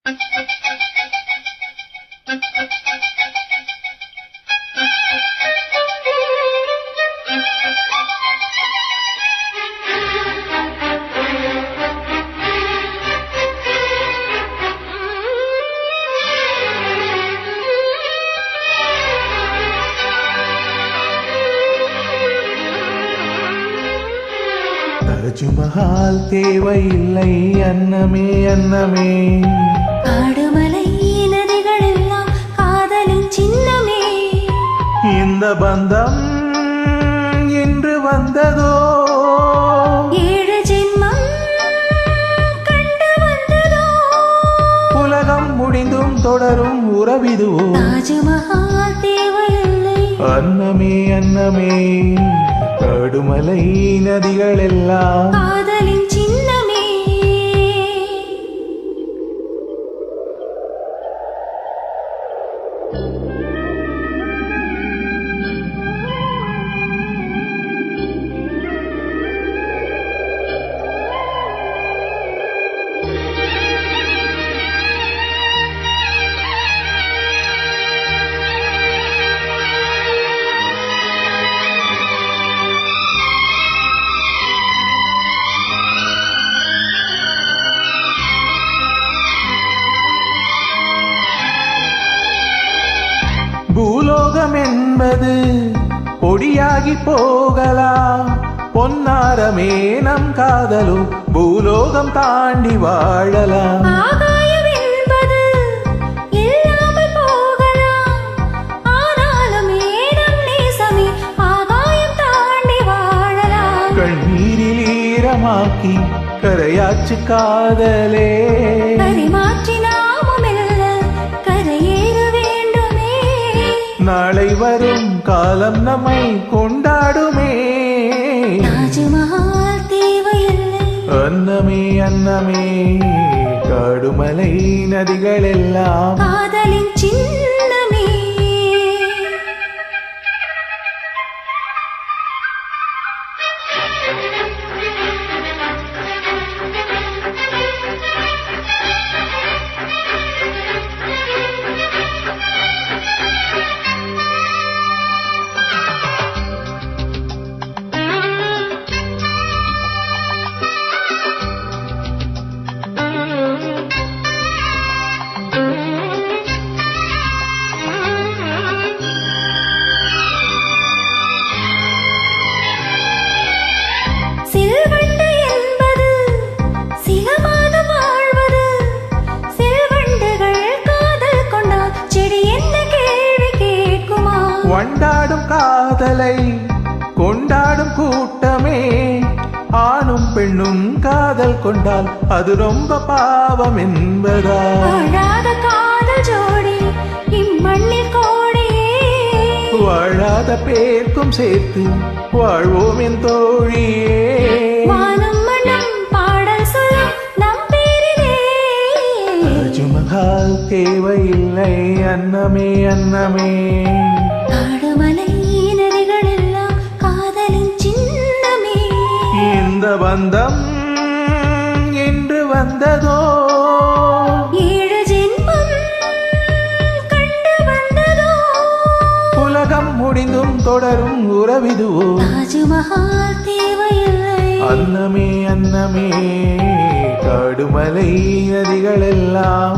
தாஜ்மஹால் தேவையில்லை அன்னமே அன்னமே. காடுமலை நதிகள் எல்லாம் காதலின் சின்னமே. இந்த பந்தம் இன்று வந்ததோ, 7 ஜென்மம் கண்டு வந்ததோ. உலகம் முடிந்தும் தொடரும் உறவிதுவோ. தாஜ்மஹால் தேவையில்லை அன்னமே அன்னமே. காடுமலை நதிகள் எல்லாம் காதலின் சின்னமே. பூலோகம் என்பது பொடியாகி போகலாம். பொன்னாரமே நம் காதலும் பூலோகம் தாண்டி வாழலாம். ஆகாயம் என்பது இல்லாமல் போகலாம். ஆனாலும் நம் நேசமே ஆகாயம் தாண்டி வாழலாம். கண்ணீரில் ஈரமாக்கி கரையாச்சு காதலே. பரிமாற்றி நாமும் மெல்ல கரையேற வேண்டுமே. நாளை வரும் காலம் நம்மை கொண்டாடுமே. தாஜ்மஹால் தேவையில்லை அன்னமே அன்னமே. காடுமலை நதிகள் எல்லாம் காதலின் சின்னமே. செல்வண்டு என்பது சில மாதம் வாழ்வது. செல்வண்டுகள் காதல் கொண்டால் செடி என்ன கேள்வி கேட்குமா? வண்டாடும் காதலை கொண்டாடும் கூட்டமே. ஆணும் பெண்ணும் காதல் கொண்டால் அது ரொம்ப பாவம் என்பதா? வாழாத காதல் ஜோடி இம்மண்ணில் கோடியே. வாழாத பேர்க்கும் சேர்த்து வாழ்வோம் என் தோழியே. வானம் மனம் பாடல் சொல்லும் நம் பேரிலே. தாஜ்மஹால் தேவையில்லை அன்னமே அன்னமே. காடுமலை நதிகள் எல்லாம் காதலின் சின்னமே. இந்த பந்தம் இன்று வந்ததோ, 7 ஜென்மம் கண்டு வந்ததோ. உலகம் முடிந்தும் தொடரும் உறவிதுவோ. தாஜ்மஹால் தேவையில்லை அன்னமே அன்னமே. காடுமலை நதிகள் எல்லாம்